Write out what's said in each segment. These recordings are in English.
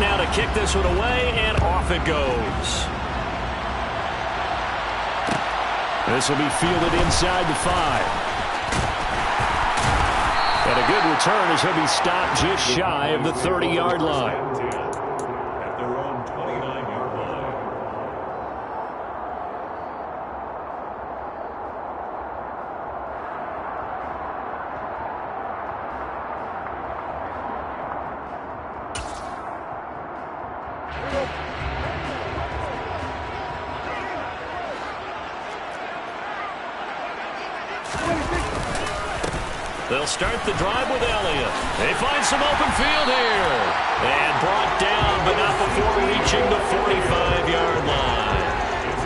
now to kick this one away, and off it goes. This will be fielded inside the 5. And a good return as he'll be stopped just shy of the 30-yard line. They'll start the drive with Elliott. They find some open field here. And brought down, but not before reaching the 45-yard line.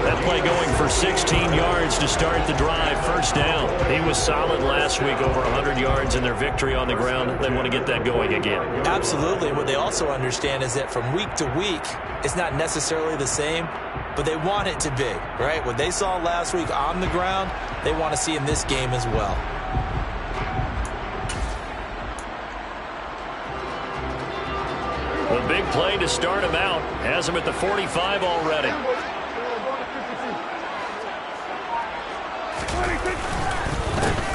That play going for 16 yards to start the drive. First down. He was solid last week, over 100 yards in their victory on the ground. They want to get that going again. Absolutely. What they also understand is that from week to week, it's not necessarily the same, but they want it to be, right? What they saw last week on the ground, they want to see in this game as well. A big play to start him out. Has him at the 45 already.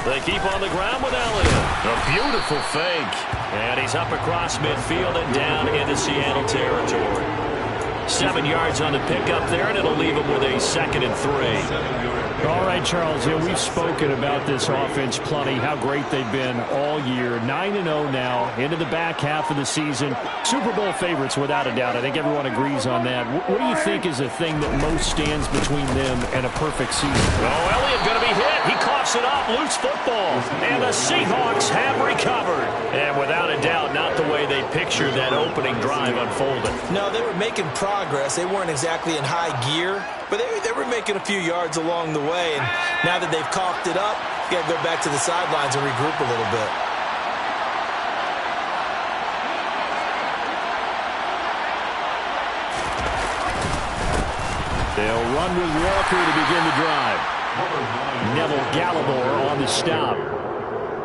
They keep on the ground with Elliott. A beautiful fake. And he's up across midfield and down into Seattle territory. 7 yards on the pickup there, and it'll leave him with a 2nd and 3. All right, Charles, we've spoken about this offense plenty, how great they've been all year. 9-0 now, into the back half of the season. Super Bowl favorites, without a doubt. I think everyone agrees on that. What do you think is the thing that most stands between them and a perfect season? Oh, Elliott going to be hit. He coughs it up. Loose football. And the Seahawks have recovered. And without a doubt, not the way they pictured that opening drive unfolded. No, they were making progress. They weren't exactly in high gear, but they were making a few yards along the way. And now that they've coughed it up, you got to go back to the sidelines and regroup a little bit. They'll run with Walker to begin the drive. Neville Gallimore on the stop.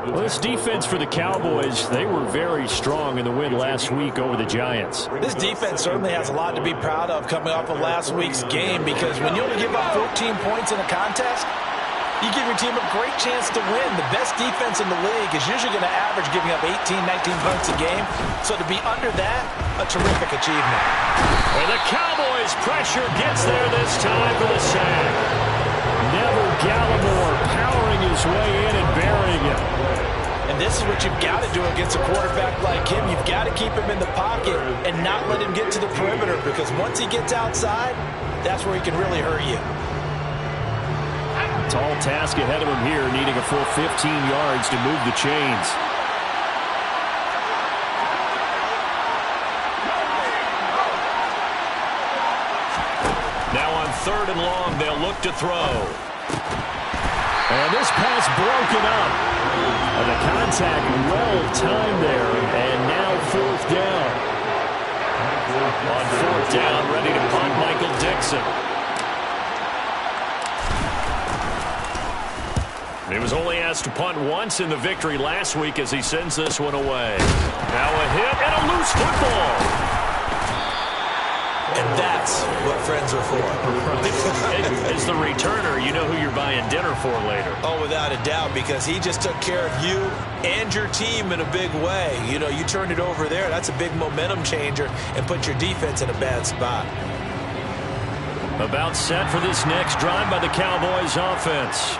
Well, this defense for the Cowboys, they were very strong in the win last week over the Giants. This defense certainly has a lot to be proud of coming off of last week's game, because when you only give up 14 points in a contest, you give your team a great chance to win. The best defense in the league is usually going to average giving up 18, 19 points a game. So to be under that, a terrific achievement. And the Cowboys' pressure gets there this time for the sack. Neville Gallimore powering his way in and burying him. And this is what you've got to do against a quarterback like him. You've got to keep him in the pocket and not let him get to the perimeter, because once he gets outside, that's where he can really hurt you. Tall task ahead of him here, needing a full 15 yards to move the chains. Now on 3rd and long, they'll look to throw. And this pass broken up. And the contact well-timed there. And now 4th down. On 4th down, ready to punt, Michael Dixon. He was only asked to punt once in the victory last week as he sends this one away. Now a hit and a loose football. And that's what friends are for. As the returner, you know who you're buying dinner for later. Oh, without a doubt, because he just took care of you and your team in a big way. You know, you turned it over there. That's a big momentum changer and put your defense in a bad spot. About set for this next drive by the Cowboys offense.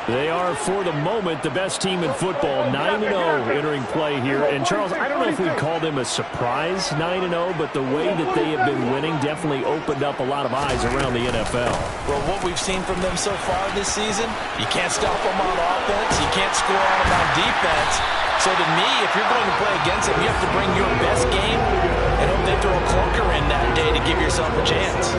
They are, for the moment, the best team in football, 9-0 entering play here. And, Charles, I don't know if we'd call them a surprise 9-0, but the way that they have been winning definitely opened up a lot of eyes around the NFL. Well, what we've seen from them so far this season, you can't stop them on offense, you can't score on them on defense. So to me, if you're going to play against them, you have to bring your best game and hope they throw a clunker in that day to give yourself a chance.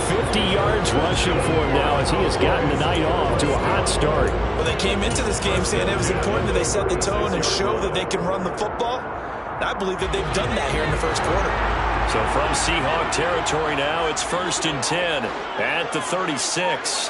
50 yards rushing for him now as he has gotten the night off to a hot start. Well, they came into this game saying it was important that they set the tone and show that they can run the football. And I believe that they've done that here in the first quarter. So from Seahawk territory now, it's 1st and 10 at the 36.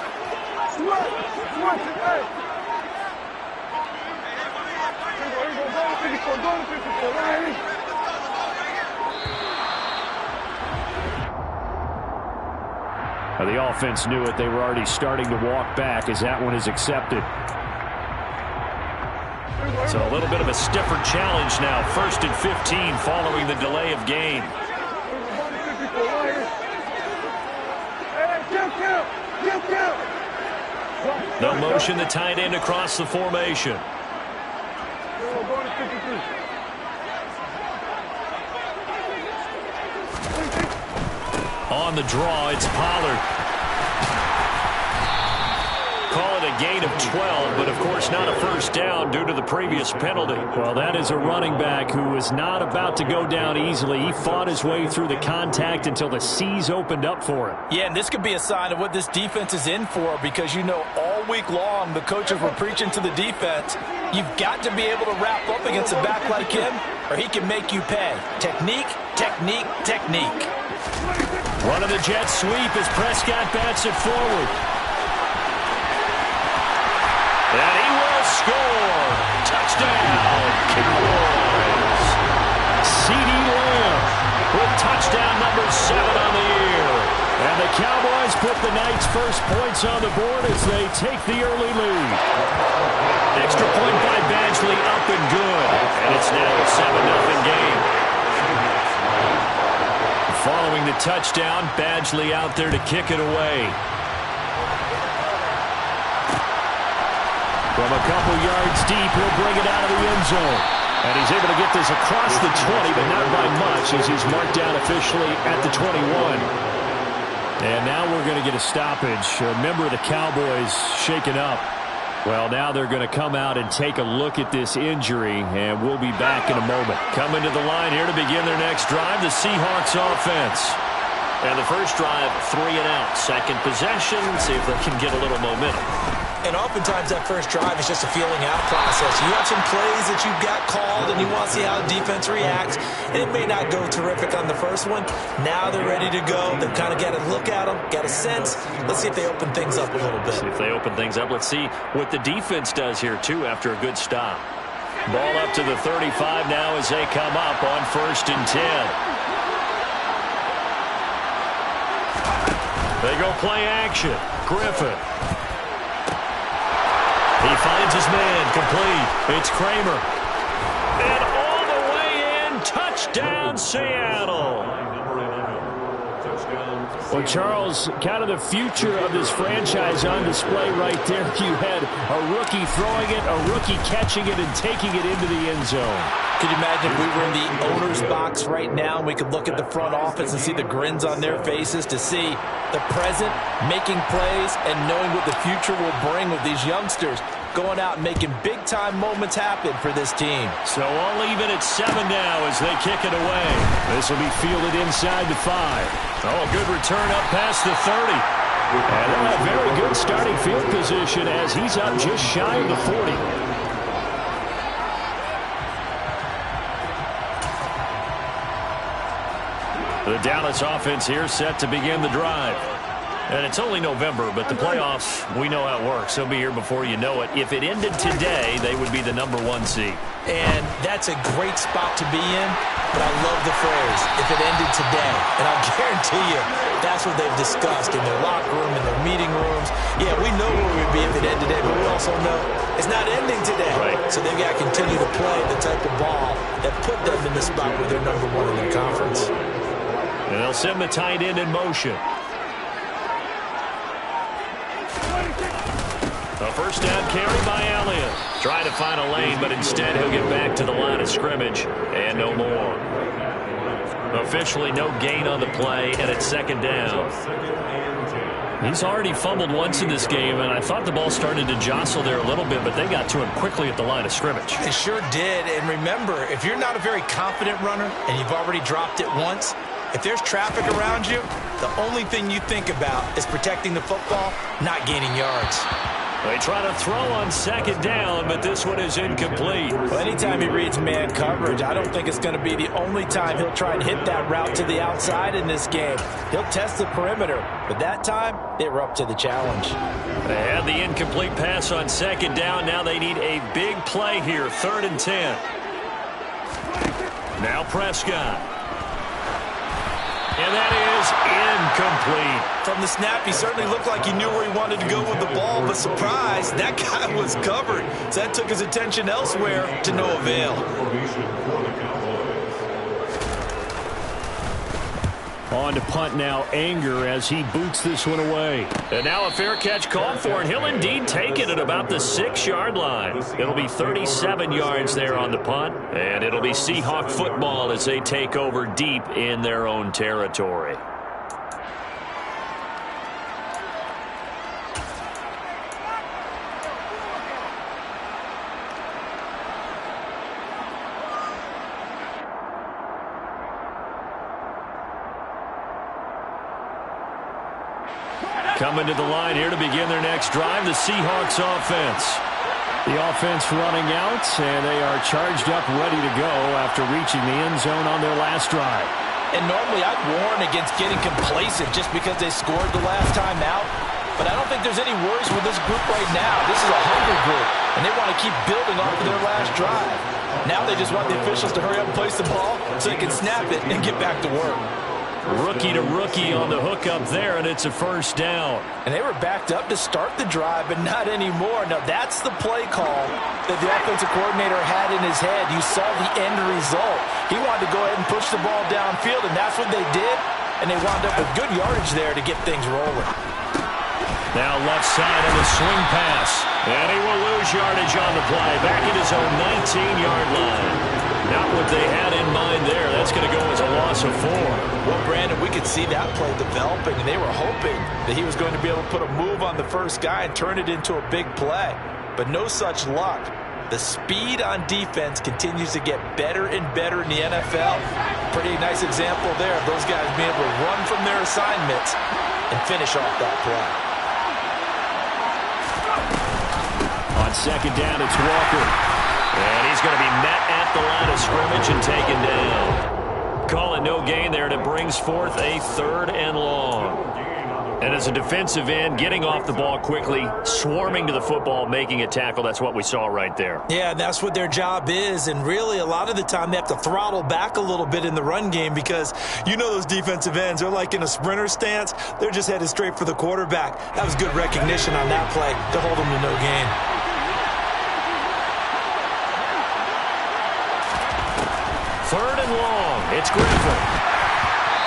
The offense knew it. They were already starting to walk back as that one is accepted. So a little bit of a stiffer challenge now. 1st and 15 following the delay of game. They'll motion the tight end across the formation. On the draw, it's Pollard. Call it a gain of 12, but of course not a first down due to the previous penalty. Well, that is a running back who was not about to go down easily. He fought his way through the contact until the seas opened up for him. Yeah, and this could be a sign of what this defense is in for, because you know all week long the coaches were preaching to the defense, you've got to be able to wrap up against a back like him or he can make you pay. Technique, technique, technique. Running the jet sweep as Prescott bats it forward. And he will score. Touchdown, Cowboys. CeeDee Lamb with touchdown number 7 on the year. And the Cowboys put the night's first points on the board as they take the early lead. Extra point by Badgley, up and good. And it's now a 7-0 game. Following the touchdown, Badgley out there to kick it away. From a couple yards deep, he'll bring it out of the end zone. And he's able to get this across the 20, but not by much, as he's marked down officially at the 21. And now we're going to get a stoppage. A member of the Cowboys shaken up. Well, now they're going to come out and take a look at this injury, and we'll be back in a moment. Coming to the line here to begin their next drive, the Seahawks offense. And the first drive, 3 and out. Second possession, see if they can get a little momentum. And oftentimes that first drive is just a feeling out process. You have some plays that you've got called and you want to see how the defense reacts. And it may not go terrific on the first one. Now they're ready to go. They've kind of got to look at them, got a sense. Let's see if they open things up a little bit. See if they open things up. Let's see what the defense does here, too, after a good stop. Ball up to the 35 now as they come up on 1st and 10. They go play action. Griffin. He finds his man, complete. It's Kramer. And all the way in, touchdown, Seattle. Well, Charles, kind of the future of this franchise on display right there. You had a rookie throwing it, a rookie catching it, and taking it into the end zone. Could you imagine if we were in the owner's box right now and we could look at the front office and see the grins on their faces to see the present, making plays, and knowing what the future will bring with these youngsters going out and making big-time moments happen for this team. So all even at 7 now as they kick it away. This will be fielded inside the 5. Oh, good return up past the 30. And they'll have very good starting field position as he's up just shy of the 40. The Dallas offense here set to begin the drive. And it's only November, but the playoffs, we know how it works. They'll be here before you know it. If it ended today, they would be the number 1 seed. And that's a great spot to be in, but I love the phrase, if it ended today. And I'll guarantee you, that's what they've discussed in their locker room, in their meeting rooms. Yeah, we know where we'd be if it ended today, but we also know it's not ending today. Right. So they've got to continue to play the type of ball that put them in the spot where they're number 1 in their conference. And they'll send the tight end in motion. A first down carry by Elliott. Trying to find a lane, but instead he'll get back to the line of scrimmage. And no more. Officially no gain on the play, and it's 2nd down. He's already fumbled once in this game, and I thought the ball started to jostle there a little bit, but they got to him quickly at the line of scrimmage. They sure did. And remember, if you're not a very confident runner and you've already dropped it once, if there's traffic around you, the only thing you think about is protecting the football, not gaining yards. They try to throw on 2nd down, but this one is incomplete. Well, anytime he reads man coverage, I don't think it's going to be the only time he'll try and hit that route to the outside in this game. He'll test the perimeter, but that time, they were up to the challenge. They had the incomplete pass on 2nd down. Now they need a big play here, 3rd and 10. Now Prescott. And that is incomplete. From the snap, he certainly looked like he knew where he wanted to go with the ball, but surprise, that guy was covered. So that took his attention elsewhere to no avail. On to punt now, Anger, as he boots this one away. And now a fair catch called for, and he'll indeed take it at about the 6-yard line. It'll be 37 yards there on the punt, and it'll be Seahawk football as they take over deep in their own territory. Coming to the line here to begin their next drive, the Seahawks offense. The offense running out, and they are charged up, ready to go after reaching the end zone on their last drive. And normally I'd warn against getting complacent just because they scored the last time out. But I don't think there's any worries with this group right now. This is a hungry group, and they want to keep building off of their last drive. Now they just want the officials to hurry up and place the ball so they can snap it and get back to work. Rookie to rookie on the hookup there, and it's a first down. And they were backed up to start the drive, but not anymore. Now, that's the play call that the offensive coordinator had in his head. You saw the end result. He wanted to go ahead and push the ball downfield, and that's what they did. And they wound up with good yardage there to get things rolling. Now left side on the swing pass. And he will lose yardage on the play. Back at his own 19-yard line. Not what they had in mind there. That's going to go as a loss of 4. Well, Brandon, we could see that play developing, and they were hoping that he was going to be able to put a move on the first guy and turn it into a big play. But no such luck. The speed on defense continues to get better and better in the NFL. Pretty nice example there of those guys being able to run from their assignments and finish off that play. On second down, it's Walker. And he's going to be met at the line of scrimmage and taken down. Call it no gain there, and it brings forth a 3rd and long. And as a defensive end, getting off the ball quickly, swarming to the football, making a tackle, that's what we saw right there. Yeah, that's what their job is, and really a lot of the time they have to throttle back a little bit in the run game because you know those defensive ends, they're like in a sprinter stance. They're just headed straight for the quarterback. That was good recognition on that play to hold them to no gain. 3rd and long. It's Griffin.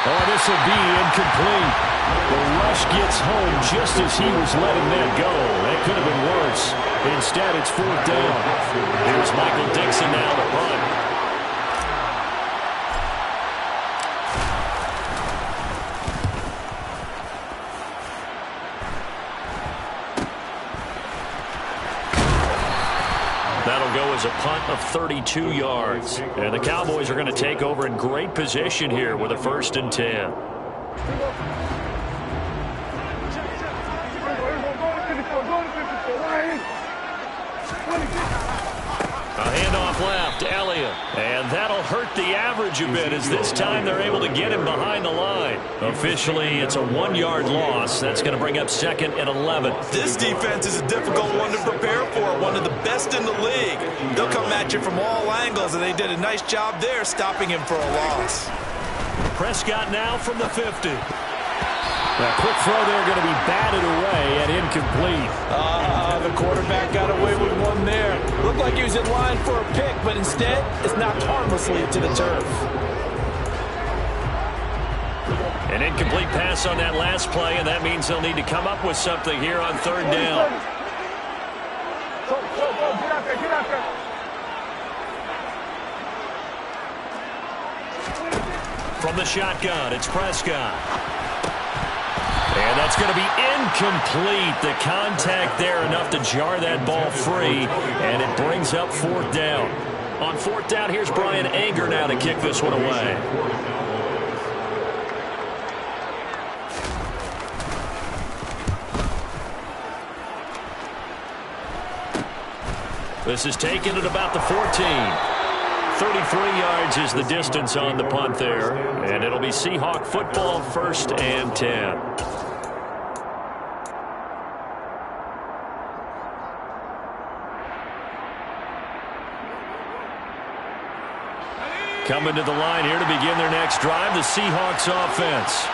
Oh, this will be incomplete. The rush gets home just as he was letting that go. That could have been worse. Instead, it's 4th down. Here's Michael Dixon now to punt. That'll go as a punt of 32 yards. And the Cowboys are going to take over in great position here with a 1st and 10. A handoff left, Elliott. And that'll hurt the average a bit as this time they're able to get him behind the line. Officially, it's a 1-yard loss. That's going to bring up 2nd and 11. This defense is a difficult one to prepare for, one of the best in the league. They'll come at you from all angles, and they did a nice job there stopping him for a loss. Prescott now from the 50. A quick throw there going to be batted away and incomplete. The quarterback got away with one there. Looked like he was in line for a pick, but instead it's knocked harmlessly into the turf. An incomplete pass on that last play, and that means they'll need to come up with something here on 3rd down. From the shotgun, it's Prescott. And that's going to be incomplete. The contact there enough to jar that ball free, and it brings up 4th down. On 4th down, here's Brian Anger now to kick this one away. This is taken at about the 14. 33 yards is the distance on the punt there, and it'll be Seahawk football 1st and 10. Coming to the line here to begin their next drive, the Seahawks offense.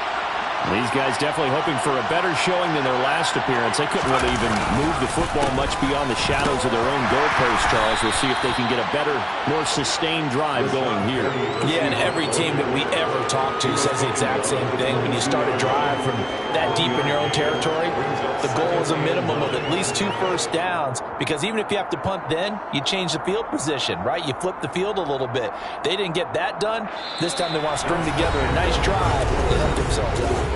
These guys definitely hoping for a better showing than their last appearance. They couldn't really even move the football much beyond the shadows of their own goalpost, Charles. We'll see if they can get a better, more sustained drive going here. Yeah, and every team that we ever talk to says the exact same thing. When you start a drive from that deep in your own territory, the goal is a minimum of at least 2 first downs, because even if you have to punt then, you change the field position, right? You flip the field a little bit. They didn't get that done. This time they want to string together a nice drive and help themselves out.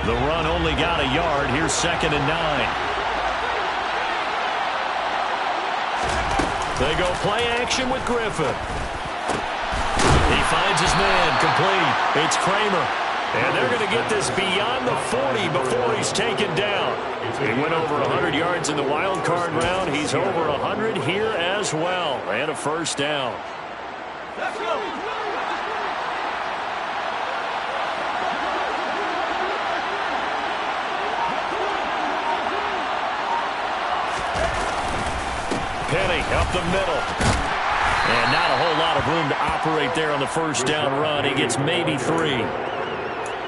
The run only got a yard. Here's 2nd and 9. They go play action with Griffin. He finds his man, complete. It's Kramer. And they're going to get this beyond the 40 before he's taken down. He went over 100 yards in the wild card round. He's over 100 here as well. And a first down. Let's go. Penny up the middle. And not a whole lot of room to operate there on the first down run. He gets maybe 3.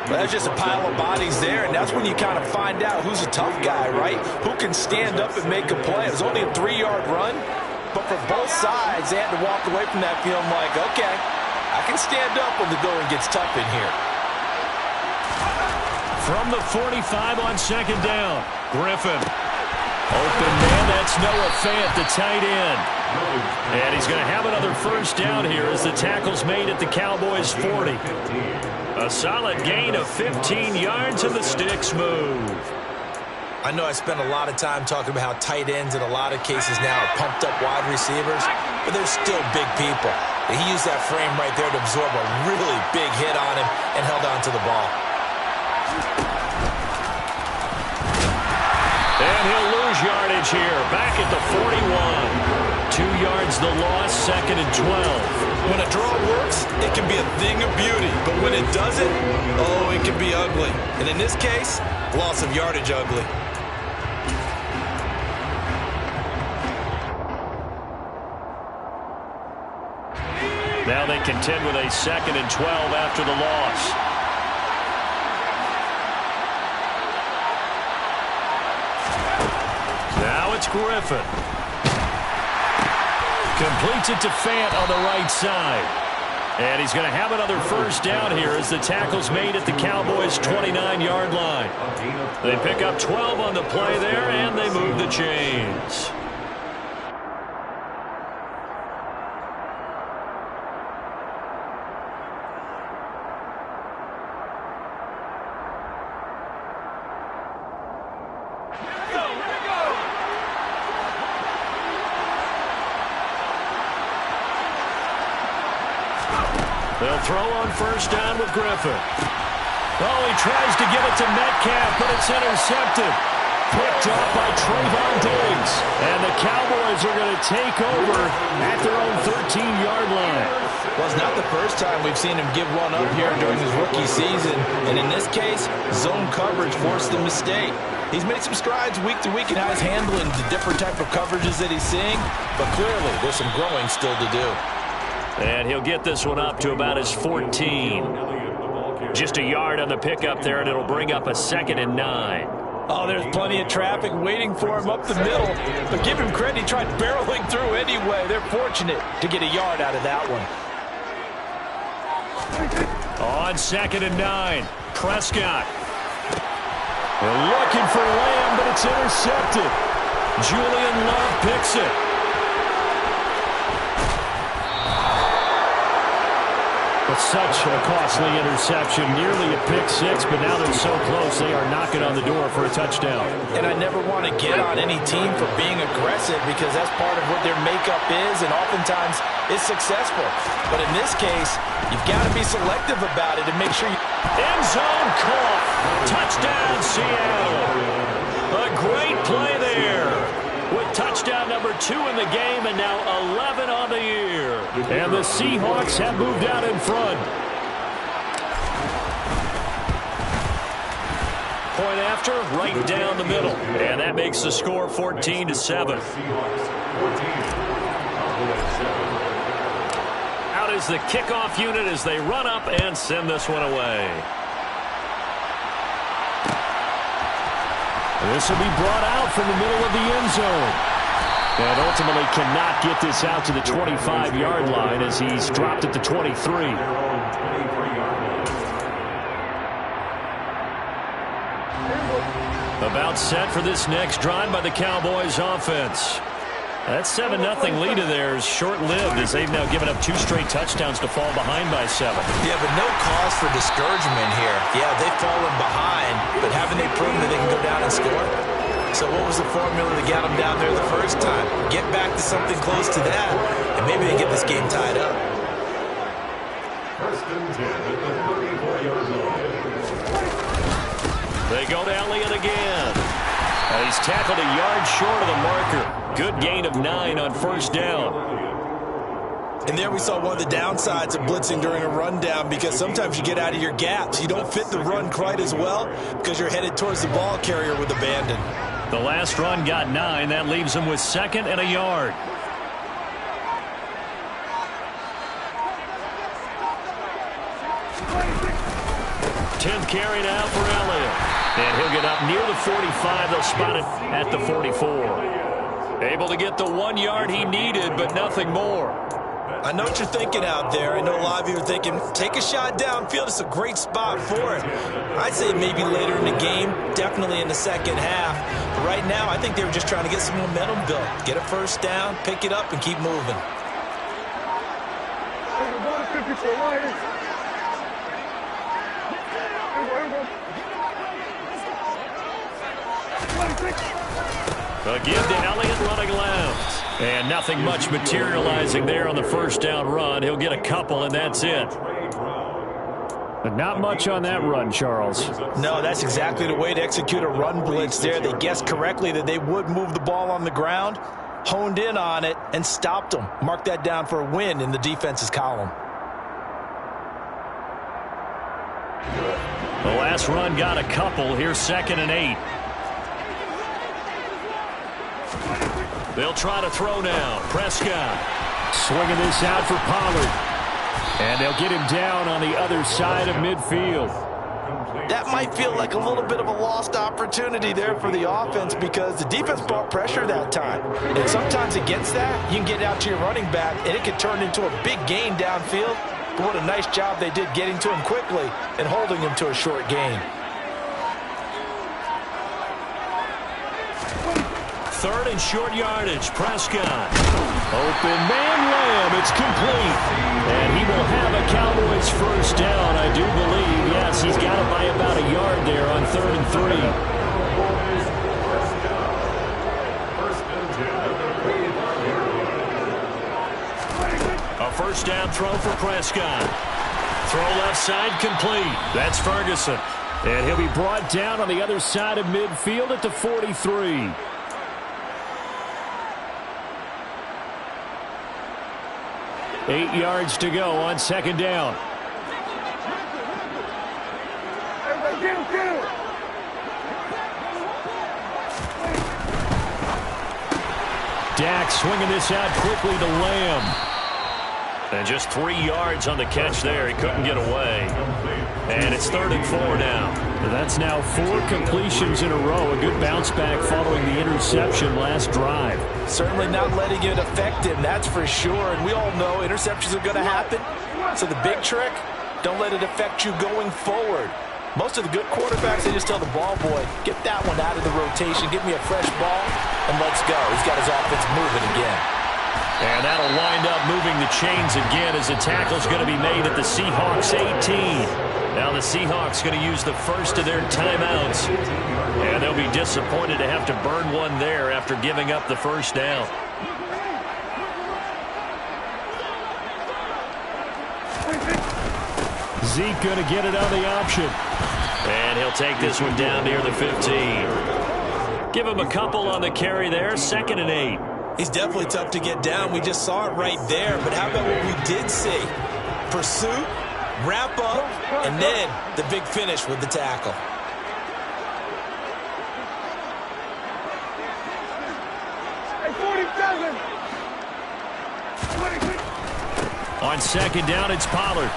Well, there's just a pile of bodies there, and that's when you kind of find out who's a tough guy, right? Who can stand up and make a play. It was only a 3-yard run, but for both sides, they had to walk away from that feeling like, okay, I can stand up when the going gets tough in here. From the 45 on 2nd down, Griffin. Open man, that's Noah Fant, the tight end. And he's going to have another first down here as the tackle's made at the Cowboys' 40. A solid gain of 15 yards and the sticks move. I know I spent a lot of time talking about how tight ends in a lot of cases now are pumped up wide receivers, but they're still big people. He used that frame right there to absorb a really big hit on him and held on to the ball. And he'll lose yardage here, back at the 41. 2 yards the loss, 2nd and 12. When a draw works, it can be a thing of beauty. But when it doesn't, oh, it can be ugly. And in this case, loss of yardage ugly. Now they contend with a 2nd and 12 after the loss. Now it's Griffin. Completes it to Fant on the right side. And he's going to have another first down here as the tackle's made at the Cowboys' 29-yard line. They pick up 12 on the play there, and they move the chains. They'll throw on first down with Griffin. Oh, he tries to give it to Metcalf, but it's intercepted. Quick drop by Trayvon Diggs. And the Cowboys are going to take over at their own 13-yard line. Well, it's not the first time we've seen him give one up here during his rookie season. And in this case, zone coverage forced the mistake. He's made some strides week to week in how he's handling the different type of coverages that he's seeing. But clearly, there's some growing still to do. And he'll get this one up to about his 14. Just a yard on the pickup there, and it'll bring up a 2nd and 9. Oh, there's plenty of traffic waiting for him up the middle. But give him credit, he tried barreling through anyway. They're fortunate to get a yard out of that one. On 2nd and 9, Prescott. They're looking for Lamb, but it's intercepted. Julian Love picks it. But such a costly interception, nearly a pick six, but now they're so close they are knocking on the door for a touchdown. And I never want to get on any team for being aggressive because that's part of what their makeup is, and oftentimes it's successful. But in this case, you've got to be selective about it and make sure you... End zone caught. Touchdown, Seattle. A great play there. with touchdown number 2 in the game and now 11 on the year. And the Seahawks have moved out in front. Point after, right down the middle. And that makes the score 14-7. Out is the kickoff unit as they run up and send this one away. This will be brought out from the middle of the end zone. And ultimately cannot get this out to the 25-yard line as he's dropped at the 23. About set for this next drive by the Cowboys offense. That 7-0 lead of theirs short-lived as they've now given up 2 straight touchdowns to fall behind by 7. Yeah, but no cause for discouragement here. Yeah, they've fallen behind, but haven't they proven that they can go down and score? So what was the formula that got them down there the first time? Get back to something close to that, and maybe they get this game tied up. First and 10 at the 34-yard line. They go to Elliott again. He's tackled a yard short of the marker. Good gain of 9 on first down. And there we saw one of the downsides of blitzing during a rundown, because sometimes you get out of your gaps. You don't fit the run quite as well because you're headed towards the ball carrier with abandon. The last run got 9. That leaves him with 2nd and a yard. Tenth carry now for Elliott. And he'll get up near the 45. They'll spot it at the 44. Able to get the 1 yard he needed, but nothing more. I know what you're thinking out there. I know a lot of you are thinking, take a shot downfield. It's a great spot for it. I'd say maybe later in the game, definitely in the second half. But right now, I think they were just trying to get some momentum built. Get a first down, pick it up, and keep moving. A give to Elliott running left. And nothing much materializing there on the first down run. He'll get a couple, and that's it. But not much on that run, Charles. No, that's exactly the way to execute a run blitz there. They guessed correctly that they would move the ball on the ground, honed in on it, and stopped them. Mark that down for a win in the defense's column. The last run got a couple. Here's 2nd and 8. They'll try to throw now. Prescott. Swinging this out for Pollard. And they'll get him down on the other side of midfield. That might feel like a little bit of a lost opportunity there for the offense, because the defense brought pressure that time. And sometimes against that, you can get out to your running back, and it can turn into a big gain downfield. But what a nice job they did getting to him quickly and holding him to a short gain. 3rd and short yardage. Prescott. Open man Lamb. It's complete. And he will have a Cowboys first down, I do believe. Yes, he's got it by about a yard there on 3rd and 3. A first down throw for Prescott. Throw left side complete. That's Ferguson. And he'll be brought down on the other side of midfield at the 43. Eight yards to go on 2nd down. Dak swinging this out quickly to Lamb. And just 3 yards on the catch there. He couldn't get away. And it's 3rd and 4 now. That's now 4 completions in a row. A good bounce back following the interception last drive. Certainly not letting it affect him, that's for sure. And we all know interceptions are going to happen. So the big trick, don't let it affect you going forward. Most of the good quarterbacks, they just tell the ball boy, get that one out of the rotation, give me a fresh ball, and let's go. He's got his offense moving again. And that'll wind up moving the chains again as the tackle's going to be made at the Seahawks 18. Now the Seahawks going to use the first of their timeouts. And they'll be disappointed to have to burn one there after giving up the first down. Zeke going to get it on the option. And he'll take this one down near the 15. Give him a couple on the carry there, 2nd and 8. He's definitely tough to get down. We just saw it right there. But how about what we did see? Pursuit, wrap up, and then the big finish with the tackle. On 2nd down, it's Pollard.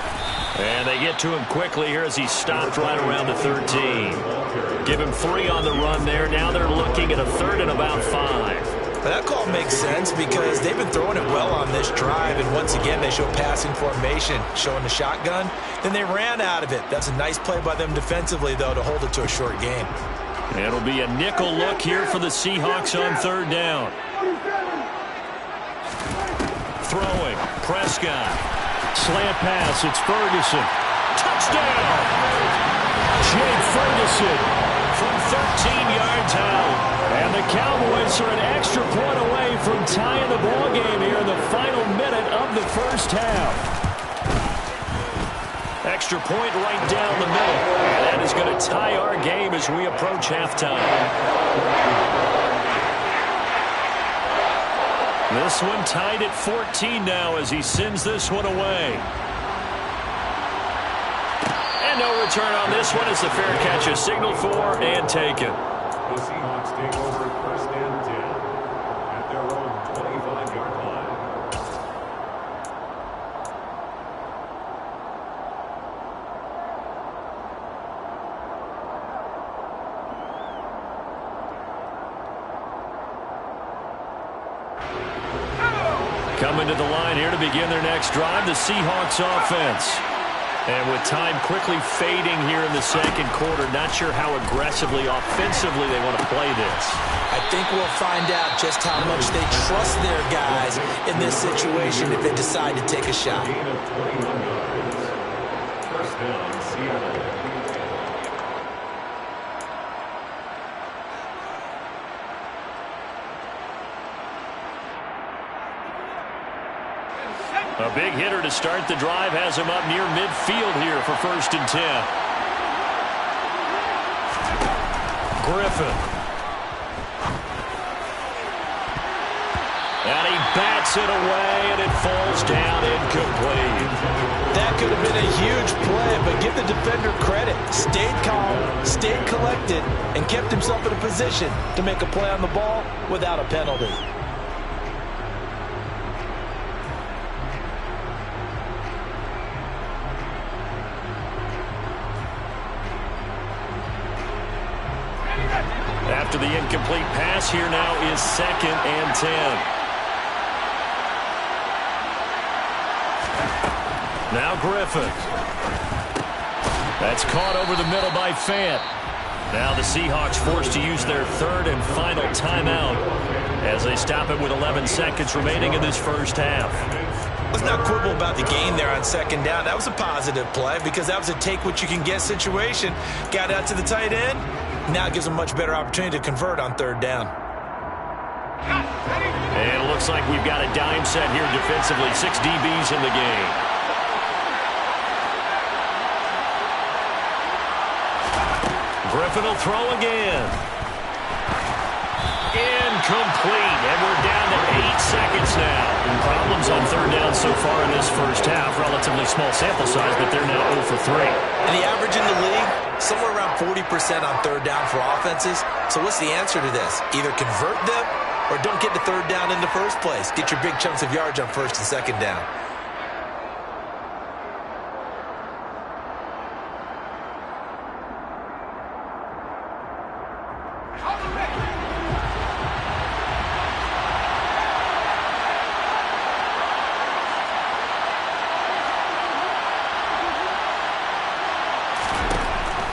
And they get to him quickly here as he's stopped right around the 13. Give him 3 on the run there. Now they're looking at a 3rd and about 5. That call makes sense because they've been throwing it well on this drive. And once again, they show passing formation, showing the shotgun. Then they ran out of it. That's a nice play by them defensively, though, to hold it to a short game. It'll be a nickel look here for the Seahawks on 3rd down. Throwing, Prescott. Slant pass, it's Ferguson. Touchdown! Jake Ferguson from 13 yards out. And the Cowboys are an extra point away from tying the ball game here in the final minute of the first half. Extra point right down the middle. And that is going to tie our game as we approach halftime. This one tied at 14 now as he sends this one away. And no return on this one as the fair catch is signaled for and taken. The Seahawks take over 1st and 10 at their own 25-yard line. Coming to the line here to begin their next drive, the Seahawks offense. And with time quickly fading here in the 2nd quarter, not sure how aggressively, offensively they want to play this. I think we'll find out just how much they trust their guys in this situation if they decide to take a shot. Gain of 21 yards. 1st down, Seattle. A big hitter to start the drive has him up near midfield here for 1st and 10. Griffin. And he bats it away, and it falls down incomplete. That could have been a huge play, but give the defender credit. Stayed calm, stayed collected, and kept himself in a position to make a play on the ball without a penalty. After the incomplete pass, here now is 2nd and 10. Now Griffin. That's caught over the middle by Fant. Now the Seahawks forced to use their 3rd and final timeout as they stop it with 11 seconds remaining in this first half. Let's not quibble about the gain there on 2nd down. That was a positive play because that was a take-what-you-can-get situation. Got out to the tight end. Now it gives them a much better opportunity to convert on 3rd down. And it looks like we've got a dime set here defensively. 6 DBs in the game. Griffin will throw again. Incomplete. And we're down to 8 seconds now. Problems on 3rd down so far in this first half. Relatively small sample size, but they're now 0 for 3. And the average in the league, somewhere around 40% on 3rd down for offenses. So what's the answer to this? Either convert them or don't get to 3rd down in the first place. Get your big chunks of yards on 1st and 2nd down.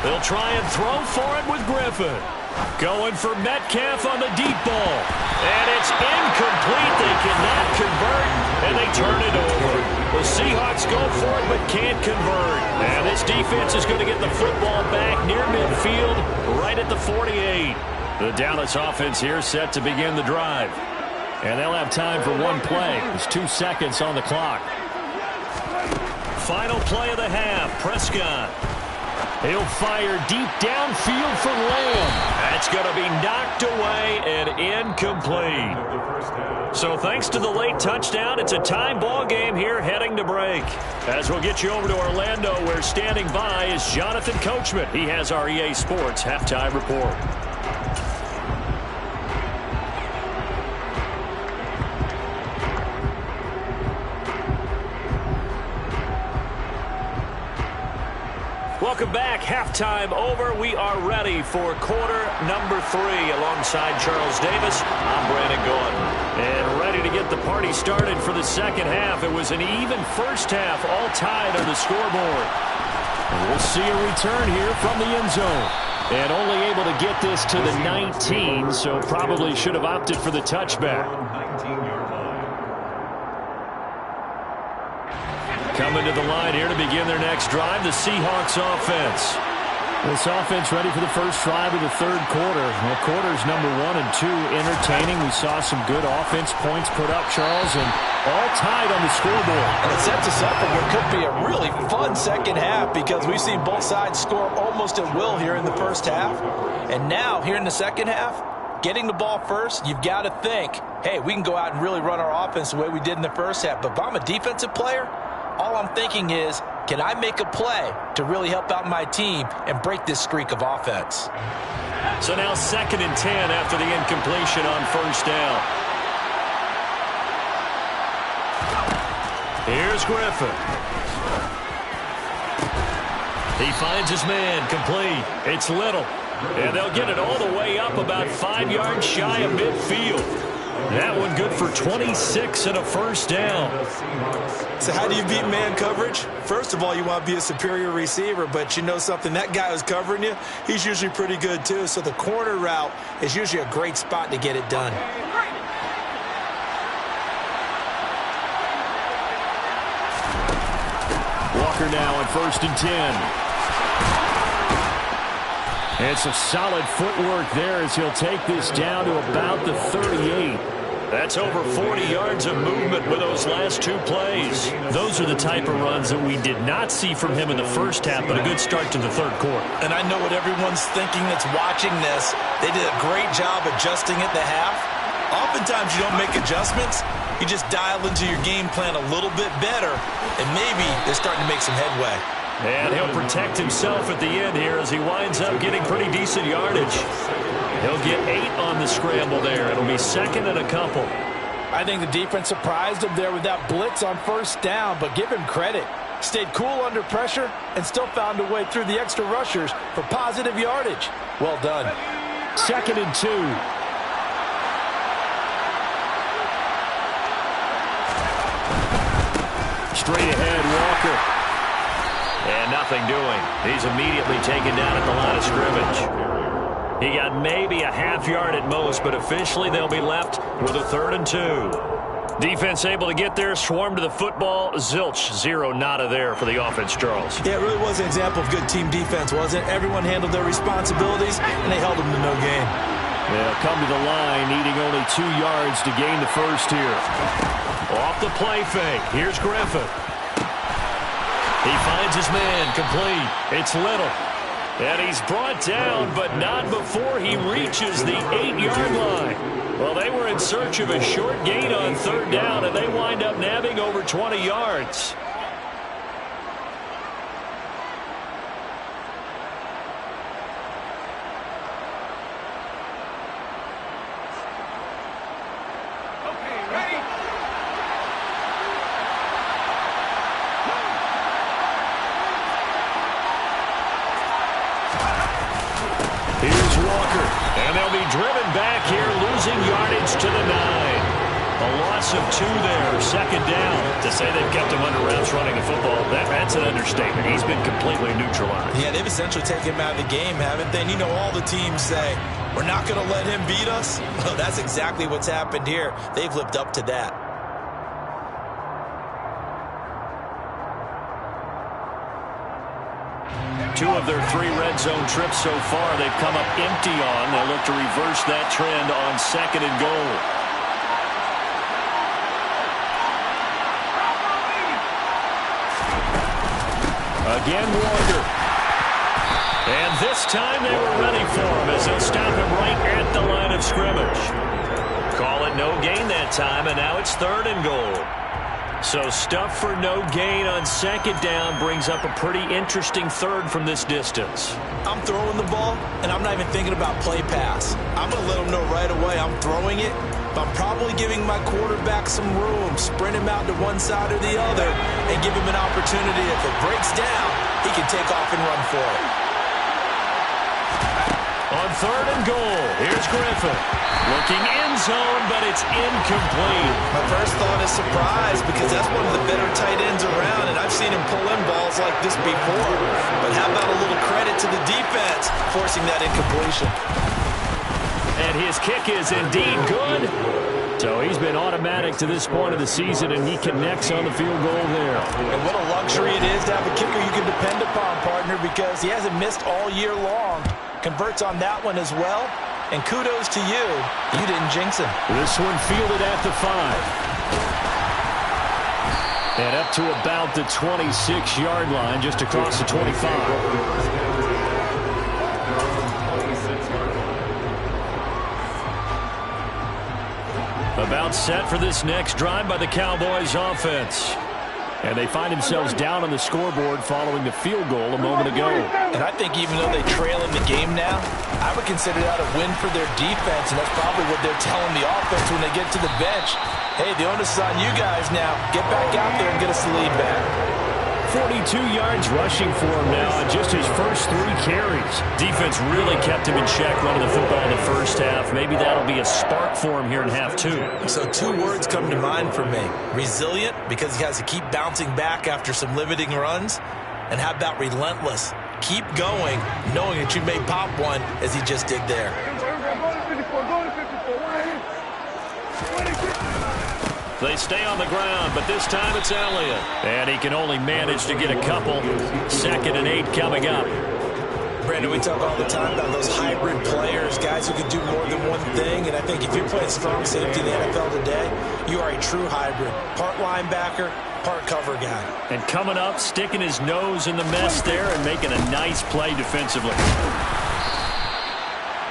They'll try and throw for it with Griffin. Going for Metcalf on the deep ball. And it's incomplete. They cannot convert, and they turn it over. The Seahawks go for it but can't convert. And this defense is going to get the football back near midfield, right at the 48. The Dallas offense here set to begin the drive. And they'll have time for one play. There's 2 seconds on the clock. Final play of the half. Prescott. He'll fire deep downfield for Lamb. That's going to be knocked away and incomplete. So thanks to the late touchdown, it's a tie ball game here heading to break. As we'll get you over to Orlando, where standing by is Jonathan Coachman. He has our EA Sports halftime report. Welcome back. Halftime over. We are ready for quarter number 3. Alongside Charles Davis, I'm Brandon Gaudin. And ready to get the party started for the second half. It was an even first half, all tied on the scoreboard. And we'll see a return here from the end zone. And only able to get this to the 19, so probably should have opted for the touchback. 19-yard line. Coming to the line here to begin their next drive, the Seahawks offense. This offense ready for the first drive of the third quarter. Well, quarters number 1 and 2 entertaining. We saw some good offense points put up, Charles, and all tied on the scoreboard. And it sets us up for what could be a really fun second half because we've seen both sides score almost at will here in the first half. And now, here in the second half, getting the ball first, you've got to think, hey, we can go out and really run our offense the way we did in the first half. But if I'm a defensive player, all I'm thinking is, can I make a play to really help out my team and break this streak of offense? So now 2nd and 10 after the incompletion on first down. Here's Griffin. He finds his man, complete. It's Little. And they'll get it all the way up about 5 yards shy of midfield. That one good for 26 and a first down. So how do you beat man coverage? First of all, you want to be a superior receiver, but you know something, that guy who's covering you, he's usually pretty good too. So the corner route is usually a great spot to get it done. Walker now on 1st and 10. It's a solid footwork there as he'll take this down to about the 38. That's over 40 yards of movement with those last 2 plays. Those are the type of runs that we did not see from him in the first half, but a good start to the third quarter. And I know what everyone's thinking that's watching this. They did a great job adjusting at the half. Oftentimes you don't make adjustments. You just dial into your game plan a little bit better, and maybe they're starting to make some headway. And he'll protect himself at the end here as he winds up getting pretty decent yardage. He'll get 8 on the scramble there. It'll be 2nd and a couple. I think the defense surprised him there with that blitz on first down, but give him credit. Stayed cool under pressure and still found a way through the extra rushers for positive yardage. Well done. 2nd and 2. Straight ahead, Walker. And nothing doing. He's immediately taken down at the line of scrimmage. He got maybe a half yard at most, but officially they'll be left with a 3rd and 2. Defense able to get there, swarm to the football. Zilch, 0 nada there for the offense, Charles. Yeah, it really was an example of good team defense, wasn't it? Everyone handled their responsibilities, and they held them to no gain. They'll come to the line, needing only 2 yards to gain the first here. Off the play fake. Here's Griffin. He finds his man, complete. It's Little. And he's brought down, but not before he reaches the 8-yard line. Well, they were in search of a short gain on 3rd down, and they wind up nabbing over 20 yards. Here's Walker, and they'll be driven back here, losing yardage to the 9. A loss of 2 there, 2nd down. To say they've kept him under wraps running the football, that's an understatement. He's been completely neutralized. Yeah, they've essentially taken him out of the game, haven't they? And you know, all the teams say, we're not going to let him beat us. Well, that's exactly what's happened here. They've lived up to that. Two of their 3 red zone trips so far they've come up empty on. They'll look to reverse that trend on 2nd and goal. Again, Walker. And this time they were ready for him as they'll stop him right at the line of scrimmage. Call it no gain that time, and now it's 3rd and goal. So stuff for no gain on 2nd down brings up a pretty interesting 3rd from this distance. I'm throwing the ball, and I'm not even thinking about play pass. I'm going to let them know right away I'm throwing it, but I'm probably giving my quarterback some room, sprint him out to one side or the other, and give him an opportunity. If it breaks down, he can take off and run for it. On 3rd and goal, here's Griffin. Looking end zone, but it's incomplete. My first thought is surprise because that's one of the better tight ends around, and I've seen him pull in balls like this before. But how about a little credit to the defense forcing that incompletion? And his kick is indeed good. So he's been automatic to this point of the season, and he connects on the field goal there. And what a luxury it is to have a kicker you can depend upon, partner, because he hasn't missed all year long. Converts on that one as well. And kudos to you. You didn't jinx him. This one fielded at the 5. And up to about the 26-yard line, just across the 25. About set for this next drive by the Cowboys offense. And they find themselves down on the scoreboard following the field goal a moment ago. And I think even though they trail in the game now, I would consider that a win for their defense, and that's probably what they're telling the offense when they get to the bench. Hey, the onus is on you guys now. Get back out there and get us the lead back. 42 yards rushing for him now on just his first 3 carries. Defense really kept him in check running the football in the first half. Maybe that'll be a spark for him here in half 2. So 2 words come to mind for me. Resilient, because he has to keep bouncing back after some limiting runs. And how about relentless? Keep going, knowing that you may pop one as he just did there. They stay on the ground, but this time it's Elliott. And he can only manage to get a couple. 2nd and 8 coming up. Brandon, we talk all the time about those hybrid players, guys who can do more than one thing. And I think if you're playing strong safety in the NFL today, you are a true hybrid. Part linebacker, part cover guy. And coming up, sticking his nose in the mess there and making a nice play defensively.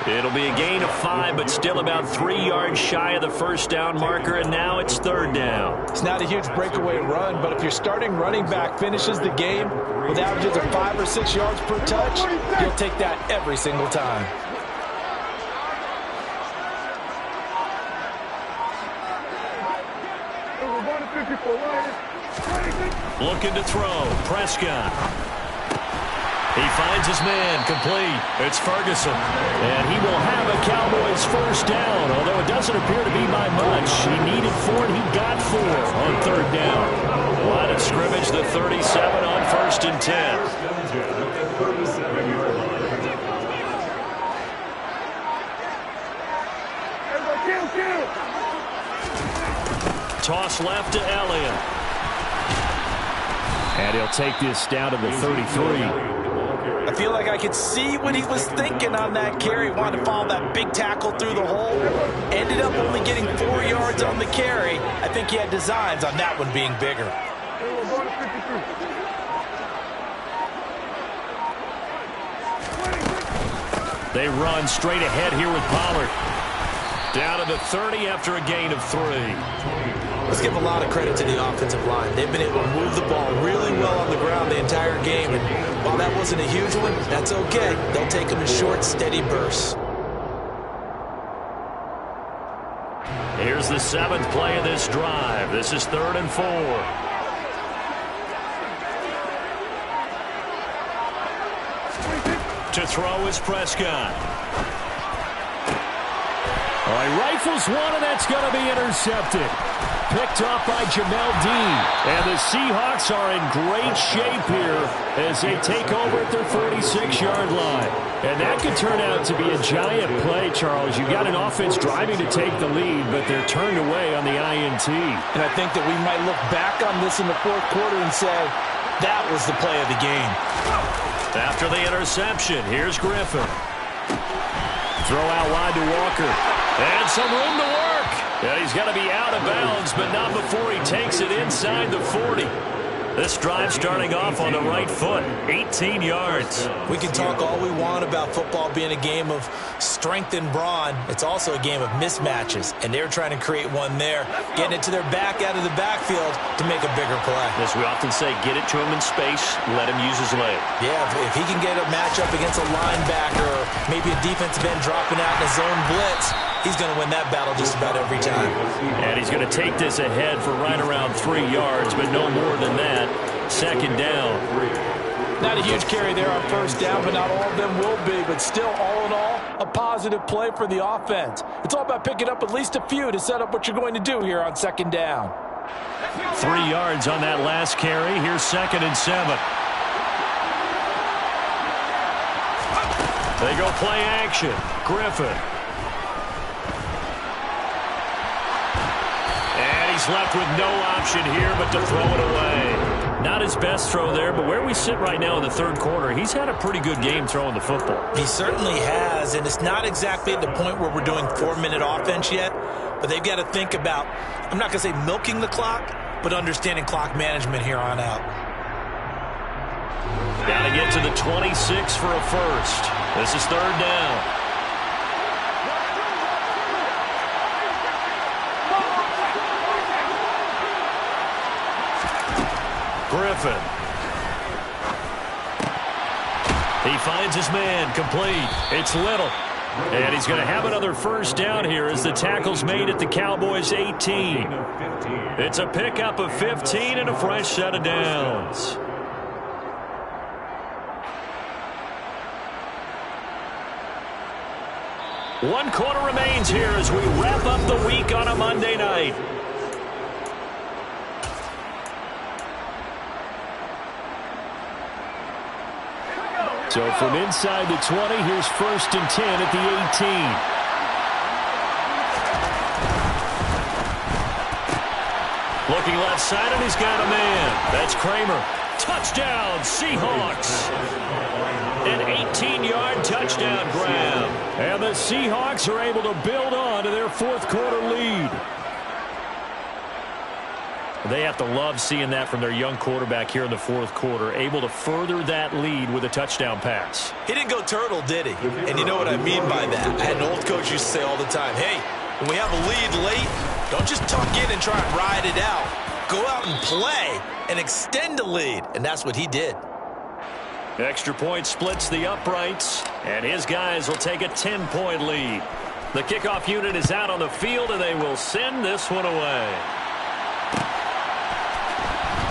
It'll be a gain of 5, but still about 3 yards shy of the first down marker, and now it's 3rd down. It's not a huge breakaway run, but if your starting running back finishes the game with averages of 5 or 6 yards per touch, you'll take that every single time. Looking to throw. Prescott. He finds his man, complete. It's Ferguson. And he will have a Cowboys first down, although it doesn't appear to be by much. He needed 4, and he got 4 on 3rd down. Line of scrimmage, the 37 on 1st and 10. Toss left to Elliott. And he'll take this down to the 33. I feel like I could see what he was thinking on that carry. Wanted to follow that big tackle through the hole. Ended up only getting 4 yards on the carry. I think he had designs on that one being bigger. They run straight ahead here with Pollard. Down to the 30 after a gain of 3. Let's give a lot of credit to the offensive line. They've been able to move the ball really well on the ground the entire game. And while that wasn't a huge one, that's okay. They'll take them in short, steady bursts. Here's the 7th play of this drive. This is 3rd and 4. To throw is Prescott. All right, rifles one, and that's going to be intercepted. Picked off by Jamel Dean. And the Seahawks are in great shape here as they take over at their 46-yard line. And that could turn out to be a giant play, Charles. You've got an offense driving to take the lead, but they're turned away on the INT. And I think that we might look back on this in the 4th quarter and say, that was the play of the game. After the interception, here's Griffin. Throw out wide to Walker. And some room to work. Yeah, he's got to be out of bounds, but not before he takes it inside the 40. This drive starting off on the right foot, 18 yards. We can talk all we want about football being a game of strength and brawn. It's also a game of mismatches, and they're trying to create one there, getting it to their back out of the backfield to make a bigger play. As we often say, get it to him in space, let him use his leg. Yeah, if he can get a matchup against a linebacker or maybe a defensive end dropping out in a zone blitz, he's going to win that battle just about every time. And he's going to take this ahead for right around 3 yards, but no more than that. Second down. Not a huge carry there on first down, but not all of them will be. But still, all in all, a positive play for the offense. It's all about picking up at least a few to set up what you're going to do here on second down. 3 yards on that last carry. Here's 2nd and 7. They go play action. Griffin. And he's left with no option here but to throw it away. Not his best throw there, but where we sit right now in the third quarter, he's had a pretty good game throwing the football. He certainly has, and it's not exactly at the point where we're doing 4-minute offense yet, but they've got to think about, I'm not going to say milking the clock, but understanding clock management here on out. Got to get to the 26 for a first. This is third down. Griffin. He finds his man, complete. It's Little. And he's going to have another first down here as the tackle's made at the Cowboys' 18. It's a pickup of 15 and a fresh set of downs. One quarter remains here as we wrap up the week on a Monday night. So from inside the 20, here's 1st and 10 at the 18. Looking left side, and he's got a man. That's Kramer. Touchdown, Seahawks. An 18-yard touchdown grab. And the Seahawks are able to build on to their fourth quarter lead. They have to love seeing that from their young quarterback here in the fourth quarter, able to further that lead with a touchdown pass. He didn't go turtle, did he? And you know what I mean by that. I had an old coach used to say all the time, hey, when we have a lead late, don't just tuck in and try and ride it out. Go out and play and extend the lead. And that's what he did. Extra point splits the uprights, and his guys will take a 10-point lead. The kickoff unit is out on the field, and they will send this one away.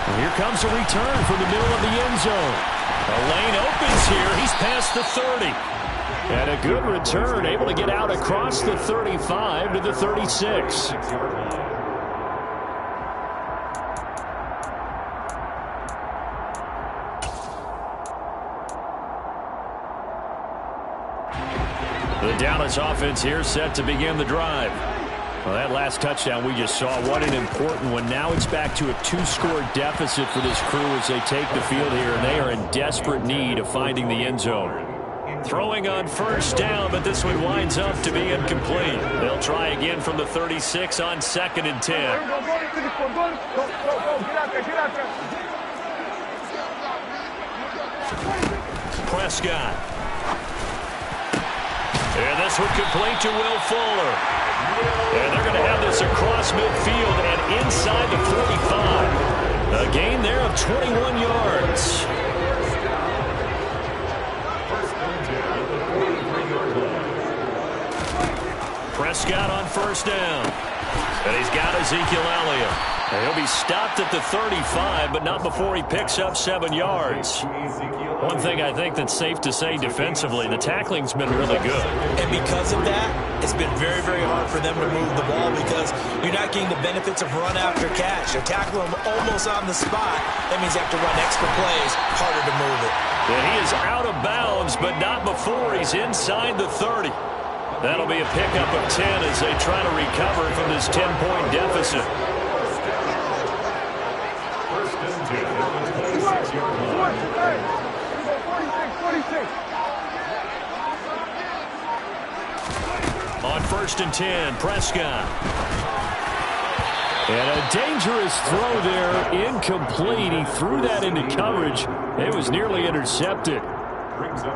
And here comes a return from the middle of the end zone. A lane opens here. He's past the 30. And a good return, able to get out across the 35 to the 36. The Dallas offense here set to begin the drive. Well, that last touchdown we just saw, what an important one. Now it's back to a 2-score deficit for this crew as they take the field here, and they are in desperate need of finding the end zone. Throwing on first down, but this one winds up to be incomplete. They'll try again from the 36 on 2nd and 10. Prescott. And this one complete to Will Fuller. And they're going to have this across midfield and inside the 45. A gain there of 21 yards. Prescott on first down. And he's got Ezekiel Elliott. And he'll be stopped at the 35, but not before he picks up 7 yards. One thing I think that's safe to say defensively, the tackling's been really good. And because of that, it's been very, very hard for them to move the ball because you're not getting the benefits of run after catch. They're tackling him almost on the spot. That means they have to run extra plays, harder to move it. And he is out of bounds, but not before he's inside the 30. That'll be a pickup of 10 as they try to recover from this 10-point deficit. On 1st and 10, Prescott. And a dangerous throw there, incomplete. He threw that into coverage. It was nearly intercepted.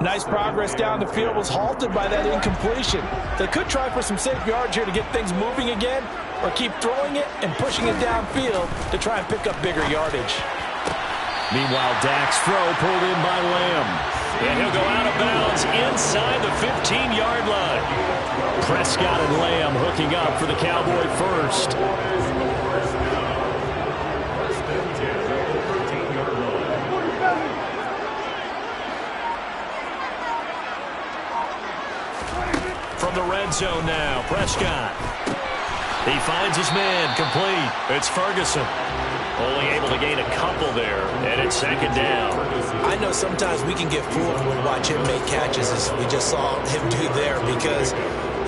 Nice progress down the field, was halted by that incompletion. They could try for some safe yards here to get things moving again, or keep throwing it and pushing it downfield to try and pick up bigger yardage. Meanwhile, Dak's throw pulled in by Lamb. And he'll go out of bounds inside the 15-yard line. Prescott and Lamb hooking up for the Cowboy first. From the red zone now, Prescott. He finds his man, complete. It's Ferguson. Only able to gain a couple there, and it's second down. I know sometimes we can get fooled when we watch him make catches, as we just saw him do there, because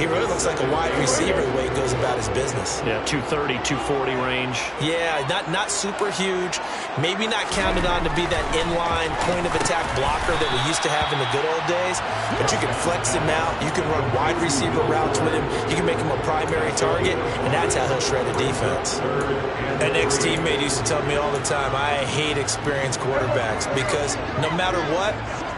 he really looks like a wide receiver the way he goes about his business. Yeah, 230, 240 range. Yeah, not super huge. Maybe not counted on to be that inline point-of-attack blocker that we used to have in the good old days, but you can flex him out. You can run wide receiver routes with him. You can make him a primary target, and that's how he'll shred a defense. An ex-teammate used to tell me all the time, I hate experienced quarterbacks because no matter what,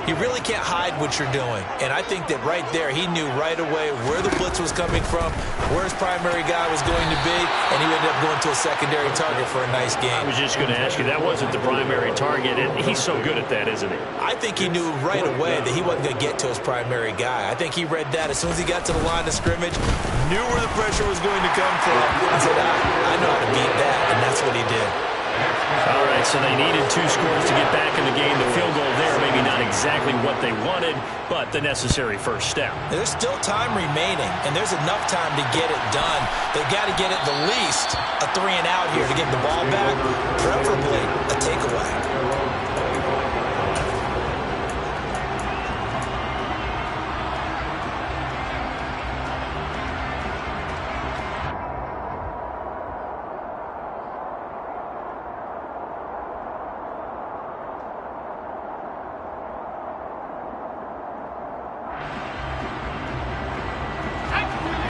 you really can't hide what you're doing. And I think that right there, he knew right away where the blitz was coming from, where his primary guy was going to be, and he ended up going to a secondary target for a nice game. I was just going to ask you, that wasn't the primary target, and he's so good at that, isn't he? I think he knew right away that he wasn't going to get to his primary guy. I think he read that as soon as he got to the line of scrimmage, knew where the pressure was going to come from, and said, I know how to beat that, and that's what he did. All right, so they needed 2 scores to get back in the game. The field goal there, maybe not exactly what they wanted, but the necessary first step. There's still time remaining, and there's enough time to get it done. They've got to get at the least a 3-and-out here to get the ball back, preferably a takeaway.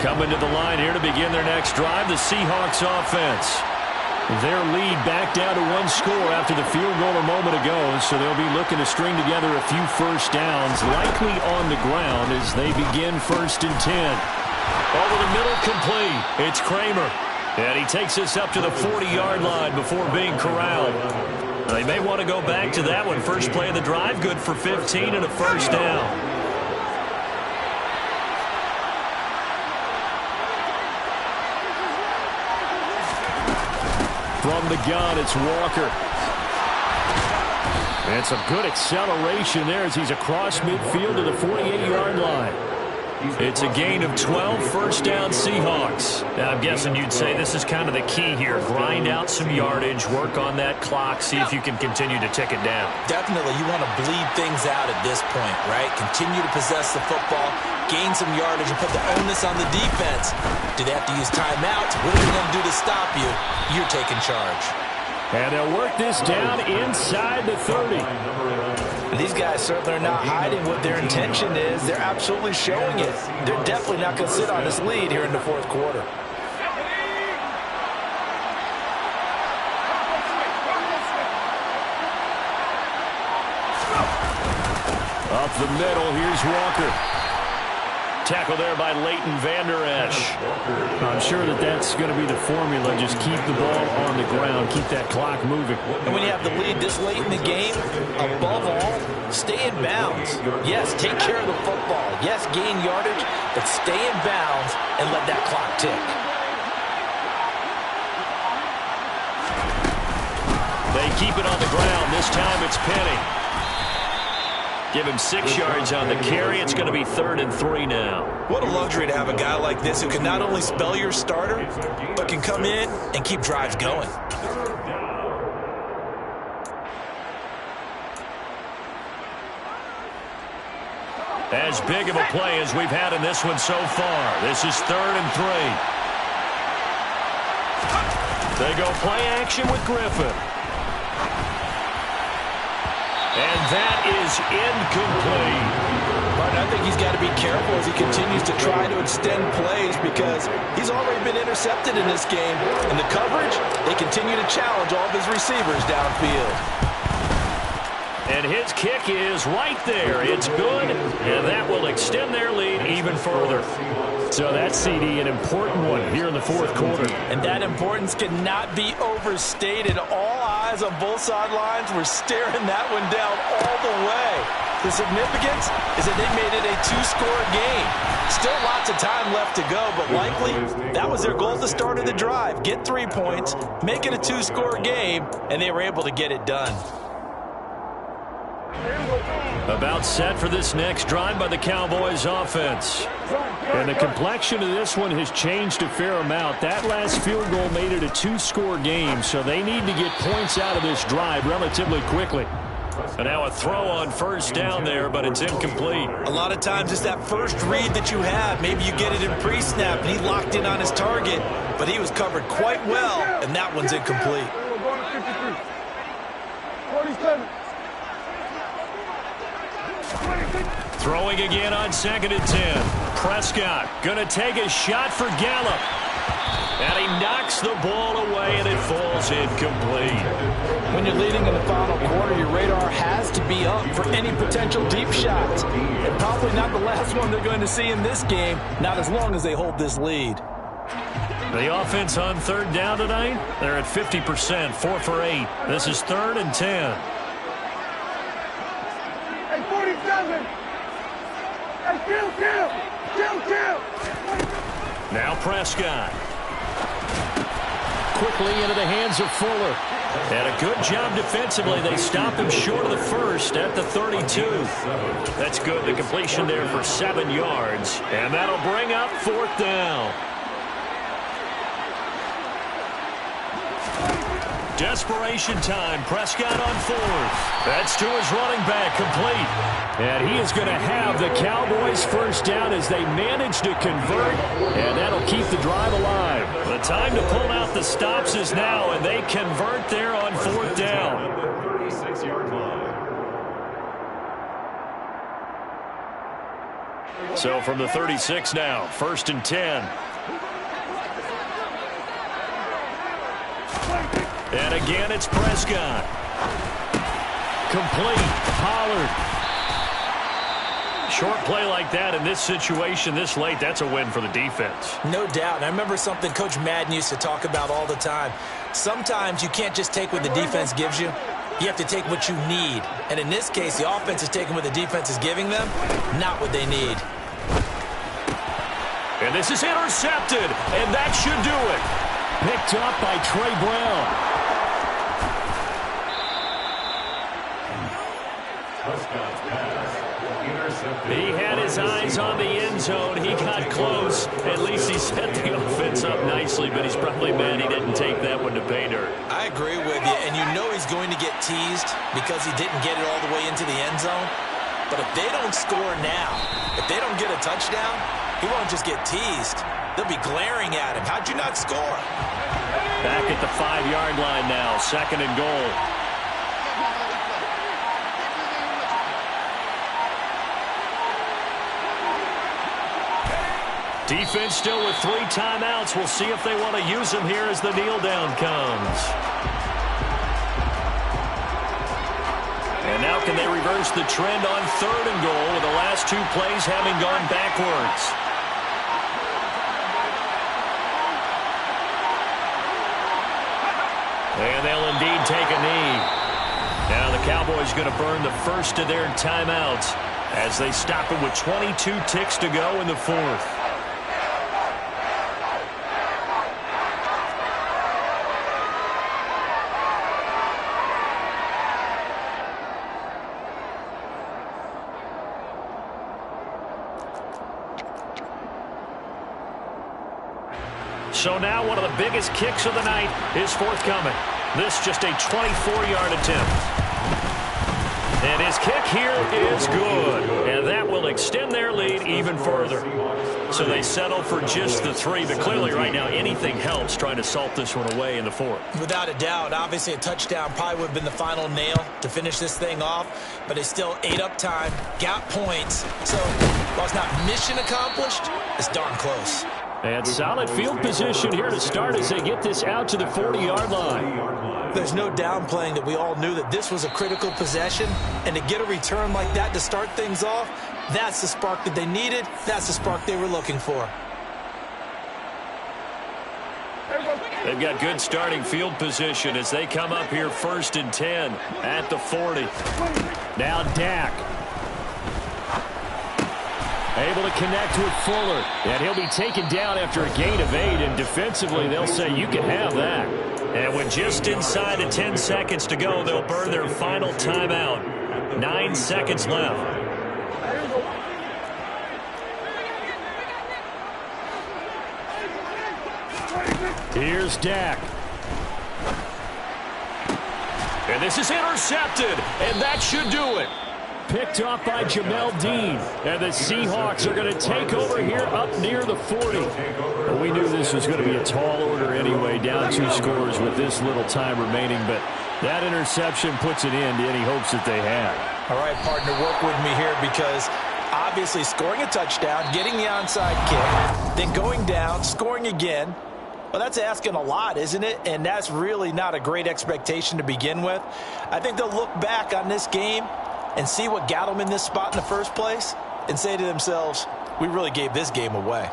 Coming to the line here to begin their next drive, the Seahawks offense. Their lead back down to 1 score after the field goal a moment ago, so they'll be looking to string together a few first downs, likely on the ground as they begin 1st and 10. Over the middle, complete. It's Kramer. And he takes us up to the 40-yard line before being corralled. They may want to go back to that one. First play of the drive, good for 15 and a first down. From the gun, it's Walker. And some good acceleration there as he's across midfield to the 48-yard line. It's a gain of 12, first down Seahawks. Now, I'm guessing you'd say this is kind of the key here. Grind out some yardage, work on that clock, see if you can continue to tick it down. Definitely, you want to bleed things out at this point, right? Continue to possess the football, gain some yardage, and put the onus on the defense. Do they have to use timeouts? What are they going to do to stop you? You're taking charge. And they'll work this down inside the 30. These guys certainly are not hiding what their intention is. They're absolutely showing it. They're definitely not going to sit on this lead here in the 4th quarter. Up the middle, here's Walker. Tackle there by Leighton Vander Esch. I'm sure that's going to be the formula. Just keep the ball on the ground. Keep that clock moving. And when you have the lead this late in the game, above all, stay in bounds. Yes, take care of the football. Yes, gain yardage, but stay in bounds and let that clock tick. They keep it on the ground. This time it's Penny. Give him 6 yards on the carry. It's going to be 3rd and 3 now. What a luxury to have a guy like this who can not only spell your starter, but can come in and keep drives going. As big of a play as we've had in this one so far. This is 3rd and 3. They go play action with Griffin. And that is incomplete. I think he's got to be careful as he continues to try to extend plays because he's already been intercepted in this game. And the coverage, they continue to challenge all of his receivers downfield. And his kick is right there. It's good, and that will extend their lead even further. So that CD, an important one here in the fourth quarter. And that importance cannot be overstated. All eyes on both sidelines were staring that one down all the way. The significance is that they made it a two-score game. Still lots of time left to go, but likely that was their goal at the start of the drive. Get 3 points, make it a two-score game, and they were able to get it done. About set for this next drive by the Cowboys offense. And the complexion of this one has changed a fair amount. That last field goal made it a two-score game, so they need to get points out of this drive relatively quickly. And now a throw on first down there, but it's incomplete. A lot of times it's that first read that you have. Maybe you get it in pre-snap, and he locked in on his target, but he was covered quite well, and that one's incomplete. 47. Throwing again on 2nd and 10. Prescott going to take a shot for Gallup. And he knocks the ball away, and it falls incomplete. When you're leading in the final quarter, your radar has to be up for any potential deep shots. And probably not the last one they're going to see in this game, not as long as they hold this lead. The offense on 3rd down tonight, they're at 50%, 4 for 8. This is 3rd and 10. Hey, 47. Hey, kill. Now Prescott. Quickly into the hands of Fuller. And a good job defensively. They stop him short of the first at the 32. That's good. The completion there for 7 yards. And that'll bring up 4th down. Desperation time. Prescott on 4th. That's to his running back, complete. And he is going to have the Cowboys first down as they manage to convert, and that'll keep the drive alive. The time to pull out the stops is now, and they convert there on 4th down. 36-yard line. So from the 36 now, 1st and 10. And again, it's Prescott. Complete. Pollard. Short play like that in this situation this late, that's a win for the defense. No doubt. And I remember something Coach Madden used to talk about all the time. Sometimes you can't just take what the defense gives you. You have to take what you need. And in this case, the offense is taking what the defense is giving them, not what they need. And this is intercepted, and that should do it. Picked up by Trey Brown. He had his eyes on the end zone. He got close. At least he set the offense up nicely, but he's probably mad he didn't take that one to pay dirt. I agree with you, and you know he's going to get teased because he didn't get it all the way into the end zone. But if they don't score now, if they don't get a touchdown, he won't just get teased. They'll be glaring at him. How'd you not score? Back at the 5-yard line now, 2nd and goal. Defense still with 3 timeouts. We'll see if they want to use them here as the kneel down comes. And now can they reverse the trend on 3rd and goal with the last 2 plays having gone backwards? And they'll indeed take a knee. Now the Cowboys going to burn the first of their timeouts as they stop it with 22 ticks to go in the 4th. So now one of the biggest kicks of the night is forthcoming. This just a 24-yard attempt. And his kick here is good. And that will extend their lead even further. So they settle for just the 3. But clearly right now anything helps trying to salt this one away in the 4th. Without a doubt, obviously a touchdown probably would have been the final nail to finish this thing off. But they still ate up time, got points. So while it's not mission accomplished, it's darn close. And solid field position here to start as they get this out to the 40-yard line. There's no downplaying that we all knew that this was a critical possession, and to get a return like that to start things off, that's the spark that they needed. That's the spark they were looking for. They've got good starting field position as they come up here 1st and 10 at the 40. Now Dak. Able to connect with Fuller. And he'll be taken down after a gain of 8. And defensively, they'll say you can have that. And with just inside of 10 seconds to go, they'll burn their final timeout. 9 seconds left. Here's Dak. And this is intercepted. And that should do it. Picked off by Jamel Dean. And the Seahawks are going to take over here up near the 40. Well, we knew this was going to be a tall order anyway, down 2 scores with this little time remaining. But that interception puts an end to any hopes that they had. All right, partner, work with me here because obviously scoring a touchdown, getting the onside kick, then going down, scoring again. Well, that's asking a lot, isn't it? And that's really not a great expectation to begin with. I think they'll look back on this game and see what got them in this spot in the first place and say to themselves, we really gave this game away.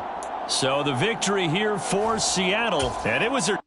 So the victory here for Seattle, and it was their